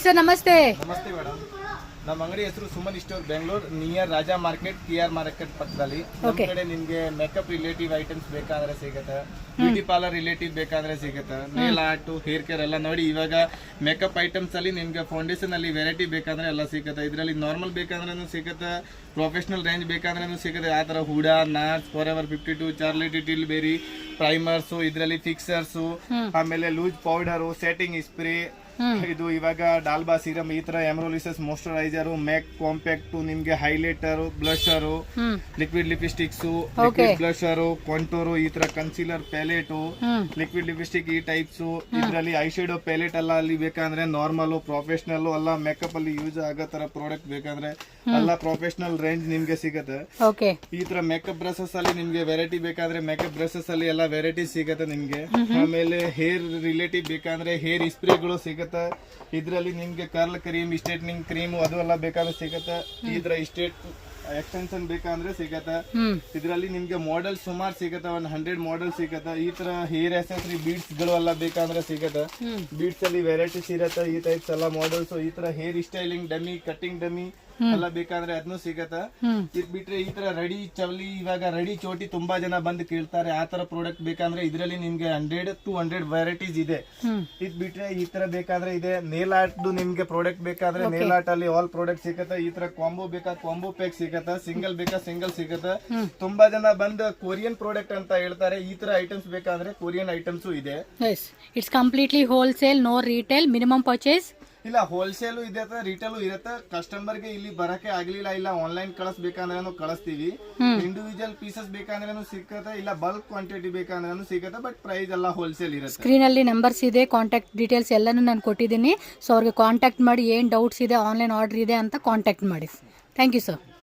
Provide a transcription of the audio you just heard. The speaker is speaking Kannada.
ಸರ್ ನಮಸ್ತೆ. ನಮಸ್ತೆ ಮೇಡಮ್. ನಮ್ಮ ಅಂಗಡಿ ಹೆಸರು Suman store Bengaluru near Raja market KR market ಪಕ್ಕದಲ್ಲಿ. ನಮ್ಮ ಕಡೆ ನಿಮಗೆ ಮೇಕಪ್ ರಿಲೇಟಿವ್ ಐಟಮ್ಸ್ ಬೇಕಾದ್ರೆ ಸಿಗುತ್ತೆ, ಬ್ಯೂಟಿ ಪಾರ್ಲರ್ ರಿಲೇಟಿವ್ ಬೇಕಾದ್ರೆ ಸಿಗುತ್ತೆ, ನೇಲ್ ಆರ್ಟ್, ಹೇರ್ ಕೇರ್ ಎಲ್ಲ ನೋಡಿ. ಇವಾಗ ಮೇಕಪ್ ಐಟಮ್ಸ್ ಅಲ್ಲಿ ನಿಮ್ಗೆ ಫೌಂಡೇಶನ್ ಅಲ್ಲಿ ವೆರೈಟಿ ಬೇಕಾದ್ರೆ ಎಲ್ಲ ಸಿಗುತ್ತೆ. ಇದರಲ್ಲಿ ನಾರ್ಮಲ್ ಬೇಕಾದ್ರೂ ಸಿಗುತ್ತೆ, ಪ್ರೊಫೆಷನಲ್ ರೇಂಜ್ ಬೇಕಾದ್ರೂ ಸಿಗುತ್ತೆ. ಆ ತರ Huda, NARS, Forever 52, Charlotte Tilbury, primers, ಇದರಲ್ಲಿ ಫಿಕ್ಸರ್ಸ್, ಆಮೇಲೆ ಲೂಸ್ ಪೌಡರ್, ಸೆಟ್ಟಿಂಗ್ ಸ್ಪ್ರೇ, ಇದು ಇವಾಗ ಡಾಲ್ಬಾ ಸೀರಮ್, ಈ ತರ ಎಮ್ರೋಲಿಸಸ್ ಮಾಯಿಶ್ಚರೈಸರ್, ಮ್ಯಾಕ್ ಕಾಂಪ್ಯಾಕ್ಟ್, ನಿಮ್ಗೆ highlighter, blusher, liquid lipsticks, liquid blusher, contour, ಈ ತರ ಕನ್ಸೀಲರ್, ಪ್ಯಾಲೆಟ್, ಲಿಕ್ವಿಡ್ ಲಿಪ್ಸ್ಟಿಕ್, ಈ ಟೈಪ್ಸ್. ಇದರಲ್ಲಿ ಐ ಶೇಡೋ ಪ್ಯಾಲೆಟ್ ಎಲ್ಲ ಅಲ್ಲಿ ಬೇಕಂದ್ರೆ ನಾರ್ಮಲ್, ಪ್ರೊಫೆಷನಲ್ ಎಲ್ಲ ಮೇಕಪ್ ಅಲ್ಲಿ ಯೂಸ್ ಆಗೋ ತರ ಪ್ರಾಡಕ್ಟ್ ಬೇಕಂದ್ರೆ ಎಲ್ಲ ಪ್ರೊಫೆಷನಲ್ ರೇಂಜ್ ನಿಮ್ಗೆ ಸಿಗುತ್ತೆ. ಈ ತರ ಮೇಕಪ್ ಬ್ರಷಸ್ ಅಲ್ಲಿ ನಿಮ್ಗೆ ವೆರೈಟಿ ಬೇಕಾದ್ರೆ ಮೇಕಪ್ ಬ್ರಷಸ್ ಅಲ್ಲಿ ಎಲ್ಲ ವೆರೈಟಿ ಸಿಗುತ್ತೆ ನಿಮ್ಗೆ. ಆಮೇಲೆ ಹೇರ್ ರಿಲೇಟಿವ್ ಬೇಕಂದ್ರೆ ಹೇರ್ ಸ್ಪ್ರೇಗಳು ಸಿಗುತ್ತೆ. ಇದ್ರಲ್ಲಿ ನಿಮ್ಗೆ ಕರ್ಲ್ ಕ್ರೀಮ್, ಸ್ಟ್ರೇಟ್ನಿಂಗ್ ಕ್ರೀಮ್ ಅದು ಎಲ್ಲ ಬೇಕಾದ್ರೆ ಸಿಗುತ್ತೆ. ಈ ತರ ಸ್ಟ್ರೇಟ್ ಎಕ್ಸ್ಟೆನ್ಷನ್ ಬೇಕಂದ್ರೆ ಸಿಗತ್ತೆ. ಇದರಲ್ಲಿ ನಿಮ್ಗೆ ಮಾಡೆಲ್ ಸುಮಾರು ಸಿಗತ್ತೆ, 100 ಮಾಡೆಲ್ ಸಿಗತ್ತೆ. ಈ ತರ ಹೇರ್ ಅಸೆಸರಿ ಬೀಡ್ಸ್ ಗಳು ಎಲ್ಲ ಬೇಕಂದ್ರೆ ಸಿಗತ್ತೆ. ಬೀಡ್ಸ್ ಅಲ್ಲಿ ವೆರೈಟೀಸ್ ಇರತ್ತೆ, ಈ ಟೈಪ್ಸ್ ಎಲ್ಲ ಮಾಡೆಲ್ಸ್. ಈ ತರ hair styling dummy, cutting dummy ಎಲ್ಲ ಬೇಕಾದ್ರೆ ಅದನ್ನು ಸಿಗತ್ತೆ. ಇದ್ ಬಿಟ್ರೆ ಈ ತರ ರೆಡಿ ಚವಲಿ, ಇವಾಗ ರೆಡಿ ಚೋಟಿ ತುಂಬಾ ಜನ ಬಂದು ಕೇಳ್ತಾರೆ. ಆ ತರ ಪ್ರಾಡಕ್ಟ್ ಬೇಕಂದ್ರೆ ಇದರಲ್ಲಿ ನಿಮ್ಗೆ 100 to 100 ವೆರೈಟೀಸ್ ಇದೆ. ಇದ್ ಬಿಟ್ರೆ ಈ ತರ ಬೇಕಾದ್ರೆ ಇದೆ. ನೇಲ್ ಆರ್ಟ್ ನಿಮ್ಗೆ ಪ್ರಾಡಕ್ಟ್ ಬೇಕಾದ್ರೆ ನೇಲ್ ಆರ್ಟ್ ಅಲ್ಲಿ ಆಲ್ ಪ್ರಾಡಕ್ಟ್ ಸಿಗತ್ತೆ. ಈ ತರ ಕಾಂಬೋ ಬೇಕಾ ಕಾಂಬೋ ಪ್ಯಾಕ್ ಸಿಗತ್ತೆ, ಸಿಂಗಲ್ ಬೇಕಾ ಸಿಂಗಲ್ ಸಿಗತ್ತೆ. ತುಂಬಾ ಜನ ಬಂದು ಕೊರಿಯನ್ ಪ್ರಾಡಕ್ಟ್ ಅಂತ ಹೇಳ್ತಾರೆ. ಈ ತರ ಐಟಮ್ಸ್ ಬೇಕಾದ್ರೆ ಕೊರಿಯನ್ ಐಟಮ್ಸ್ ಇದೆ. It's completely wholesale, no retail, minimum purchase ಇಲ್ಲ. ಹೋಲ್ಸೇಲ್ ಇದೆ, ರಿಟೇಲ್ ಇರುತ್ತೆ. ಕಸ್ಟಮರ್ ಗೆ ಇಲ್ಲಿ ಬರಕ್ಕೆ ಆಗ್ಲಿಲ್ಲ, ಇಲ್ಲ ಆನ್ಲೈನ್ ಕಳಿಸ್ಬೇಕಂದ್ರೂ ಕಳಿಸ್ತೀವಿ. ಇಂಡಿವಿಜುವಲ್ ಪೀಸಸ್ ಬೇಕಂದ್ರೂ ಸಿಕ್ಕತ್ತೆ, ಇಲ್ಲ ಬಲ್ಕ್ ಕ್ವಾಂಟಿಟಿ ಬೇಕಂದ್ರೂ ಸಿಗುತ್ತೆ. ಬಟ್ ಪ್ರೈಸ್ ಎಲ್ಲ ಹೋಲ್ಸೇಲ್ ಇರುತ್ತೆ. ಸ್ಕ್ರೀನ್ ಅಲ್ಲಿ ನಂಬರ್ಸ್ ಇದೆ, ಕಾಂಟ್ಯಾಕ್ಟ್ ಡೀಟೇಲ್ಸ್ ಎಲ್ಲಾನು ನಾನು ಕೊಟ್ಟಿದ್ದೀನಿ. ಸೊ ಅವ್ರಿಗೆ ಕಾಂಟ್ಯಾಕ್ಟ್ ಮಾಡಿ, ಏನ್ ಡೌಟ್ಸ್ ಇದೆ, ಆನ್ಲೈನ್ ಆರ್ಡರ್ ಇದೆ ಅಂತ ಕಾಂಟ್ಯಾಕ್ಟ್ ಮಾಡಿ. Thank you sir.